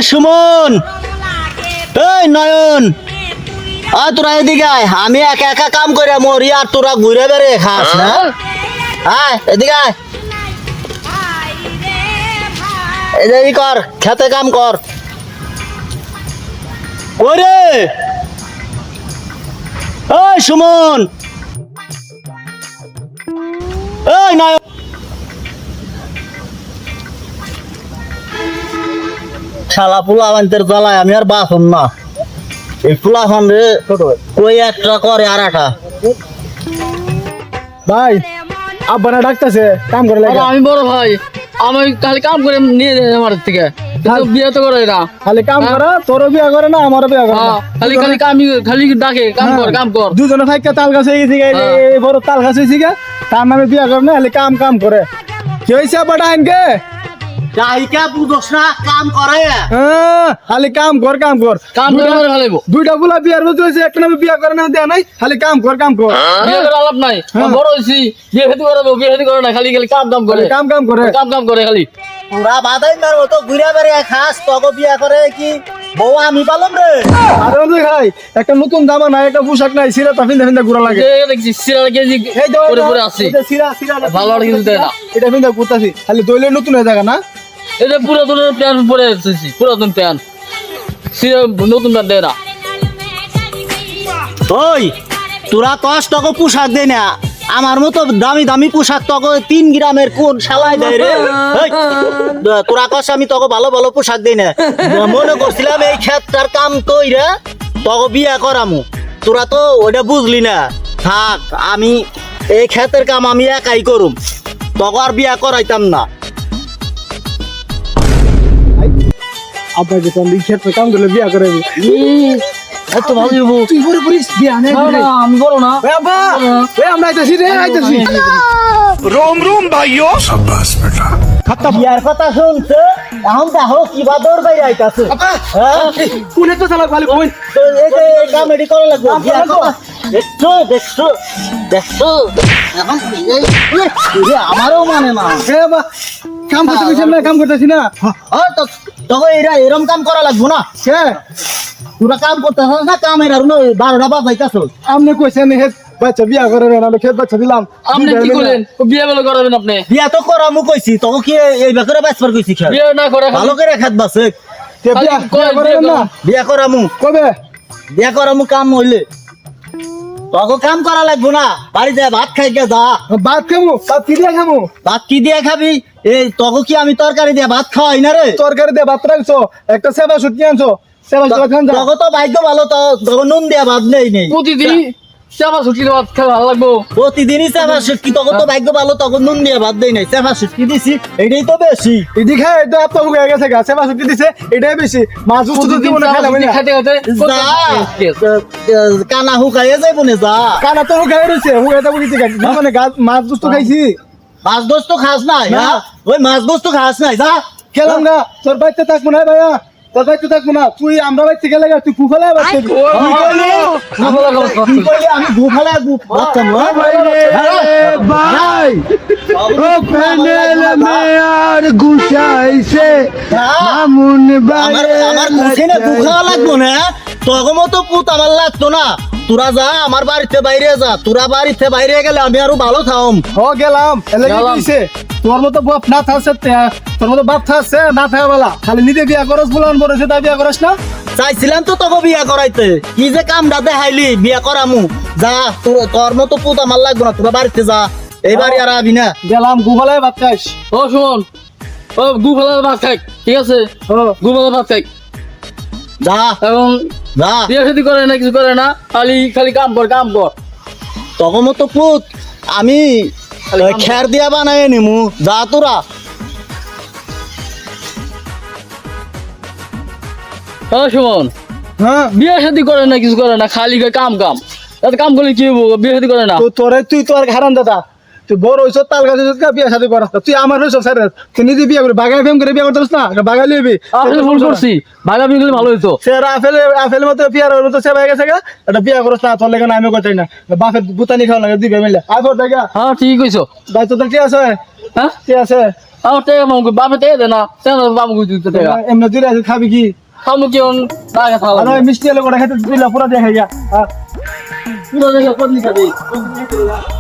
সুমন, এই নয়ন, তোরা এদিকে আয়। আমি একা একা কাম করে মরি আর তোরা ঘুরে বেড়ে খাস না। আয় এদিকে আয়, এই কর, খেতে কাম কর। ওরে এই সুমন, এই নয়ন, শালা পোলা বানতে জ্বালায় আমি আর বাসন না। এই পোলা খান রে কই একটা করে আর একটা। ভাই আব্বানা ডাকতেছে কাম করে লাগে। আমি বড় ভাই, আমি খালি কাম করে নিয়ে যায় আমার থেকে, বিয়ে তো করে না। খালি কাম করে, তোরও বিয়া করে না আমারও বিয়া করে না। খালি খালি খালি ডাকে কাম কর কাম কর। দুজনে ভাইকে তাল গাছ হয়ে গেছে, এই বড় তাল গাছ হয়েছে গা, তার নামে বিয়া করে না, খালি কাম কাম করে। কি হয়েছে আব্বাটা আইনকে? যাইকা বুঝছ না কাম করে। খালি কাম কর কাম কর। কাম করে করে ফেলাইবো। দুইটা বুলা বিয়ার মধ্যে হয়েছে, একটা নামে বিয়া করে না দেয়া নাই, খালি কাম কর কাম কর। বিয়ে করে আলাপ নাই, বড় হয়েছি, বিয়ে খেতে করাবো, বিয়ে খেতে করে না, খালি খালি কাম কাম করে কাম কাম করে কাম কাম করে খালি। তোরা বাদাই মার মতো ঘুরে বেড়ে খাস, তখন বিয়া করে কি বউ আমি পালাম রে। আরে বন্ধু ভাই, একটা নতুন জামা নাই, একটা পোশাক নাই, সিরা তাফিন তাফিন ঘোরা লাগে। দেখছি সিরা কেজি এই তো করে পরে আসছি, এটা সিরা সিরা ভালো আর কিছু দেয় না। এটা ফিন্দা ঘুরতাছি, খালি দইলে নতুন হয়ে থাকে না। এটা পুরাতন প্যান্ট পরে এসেছি, পুরাতন প্যান্ট, সিরা নতুন প্যান্ট দেয় না। ওই তোরা কস তখন পোশাক দেয় না, আমার মতো দামি দামি পোশাক তখন 3 গ্রামের কোন শালায় দেয় রে। এই, তোরা কস আমি তখন ভালো ভালো পোশাক দেই না। মনে করছিলাম এই ক্ষেতটার কাম কইরা তখন বিয়া করামু, তোরা তো ওটা বুঝলি না। থাক, আমি এই ক্ষেতের কাম আমি একাই করুম, তখন আর বিয়া করাইতাম না। আব্বা যে কোন ক্ষেত্রে কাম করলে বিয়া করে। এত ভালো হবো। তুই পরে পরিস বিয়া নেই। আমি বলো না। ওই আব্বা, ওই আমরা আইতাছি রে, আইতাছি। रोम रोम भाइयों शाबाश बेटा বিয়ার কথা শুনছে, এখন দেখো কি বাদর ভাই আইতাছে। আব্বা, হ্যাঁ, কোনে তো চালা খালি কোন। তো এই যে এই কামেডি করা লাগবে। বিয়ার কথা দেখছো দেখছো দেখছো, এখন আমারও মানে না। এ আব্বা, কাম করতেছি না, কাম করতেছি না। তো তখন এরা এরম কাম করা লাগবো না। কে? তোরা কাম করতেছ না, কামের আর 12টা বাজাইতাছ। আপনি কইছেন হে বাচ্চা বিয়া করে না, আমি খেত বাচ্চা দিলাম। আপনি কি করলেন? বিয়ে বেলা করাবেন আপনি? বিয়া তো করামু কইছি, তখন কি এই বেকরে বাঁচবার কইছি? খেল বিয়ে না করে ভালো করে খেত বাঁচে। তে বিয়া বিয়া করে না বিয়া করামু, কবে? বিয়া করামু কাম হইলে। তখন কাম করা লাগবো না, বাড়ি যায় ভাত খাই গে যা। ভাত খামু, ভাত কি দিয়ে খামু? ভাত কি দিয়ে খাবি? এই তখন কি আমি তরকারি দিয়ে ভাত খাওয়াই না রে? তরকারি দিয়ে ভাত রাখছো, একটা সেবা শুটকি আনছো, সেবা শুটকি খান যা। তখন তো ভাগ্য ভালো, তখন নুন দিয়া ভাত নেই নেই। প্রতিদিন চাপা ছুটি ভাত খেয়ে ভালো লাগবো। প্রতিদিনই চেপা সুটকি, তখন তো ভাগ্য ভালো, তখন নুন দিয়ে ভাত দেই নাই, চেপা সুটকি দিছি, এটাই তো বেশি। এদি খায় এটা আপনার মুখে গেছে গা, সেবা শুটকি দিছে, এটাই বেশি। মাছ উস্ত তো দিব না, খাইলাম না। খাইতে খাইতে যা, কানা হুকাইয়া যাইব না, যা। কানা তো হুকাই রয়েছে, হুকাই তো বুঝিতে গেছে মানে মাছ উস্ত খাইছি। মাছ গোস্ত খাস নাই? না। হ্যাঁ? ওই মাছ গোস্ত খাস নাই, যা। খেলাম গা, তোর বাড়িতে থাকবো না ভাইয়া, তোর বাড়িতে থাকবো না, তুই আমরা বাড়িতে গেলে গা, তুই কুফালে বাড়িতে তুই কইলি আমি গুফালে বাচ্চাম, হ্যাঁ? ভাই ও প্যানেল মে আর গুছাইছে মামুন আমার কুছিনে গুখাওয়া লাগবো না, তখন মতো পুত আমার লাগতো না। তোরা যা, আমার বাড়িতে বাইরে যা, তোরা বাড়িতে বাইরে গেলে আমি আরো ভালো থাম। ও গেলাম এলে কি দিছে তোর মতো বাপ না থাকছে, তোর মতো বাপ থাকছে না থাকা বেলা খালি নিজে বিয়া করস বলান বলেছে, তাই বিয়া করস না। চাইছিলাম তো তোকে বিয়া করাইতে, কি যে কামটা দেখাইলি, বিয়া করামু। যা, তোর মতো পুত আমার লাগবো না, তোরা বাড়িতে যা, এই বাড়ি আর আবি না। গেলাম গুফালে ভাত খাইস। ও শোন, ও গু ফেলার ভাত খাই, ঠিক আছে? গু ফেলার ভাত খাই যা এবং যা, বিয়ে শাদী করে না, কিছু করে না, খালি খালি কাম কর কাম কর। তখন মতো পুত আমি খের দিয়া বানাই নিমু, যা তোরা। ও শোন, হ্যাঁ বিয়ে শাদী করে না, কিছু করে না, খালি কাম কাম। তাতে কাম করলে কি হবো? বিয়ে শাদী করে না। তো তোরে তুই তো আর হারান দাদা, তুই বড় হইছ তাল গাছ বিয়া সাথে করাস না, তুই আমার হইছ স্যার, তুই নিজে বিয়া করে বাগাই ফেম করে বিয়া করতেছ না, বাগাই লিবি। আসলে ফোন করছি, ভাগা বিয়ে করলে ভালো হইতো। স্যার আপেল মতো বিয়ার মতো সেবা হয়ে গেছে গা, এটা বিয়া করছ না, তোর লেগে আমি করতে না, বাপের বুতানি খাওয়া লাগে দিবে মিলে আইফোর দেখা। হ্যাঁ ঠিক কইছো। দায়িত্ব তো ঠিক আছে, হ্যাঁ ঠিক আছে। আমার টাকা মামু বাপে টাকা দে না তেন বাবু দিতে টাকা এমনি দূরে আছে খাবি কি খামু কি অন টাকা খাওয়া আর ওই মিষ্টি এলো করে খেতে দিলা পুরা দেখাই যা পুরো টাকা কোন দিতে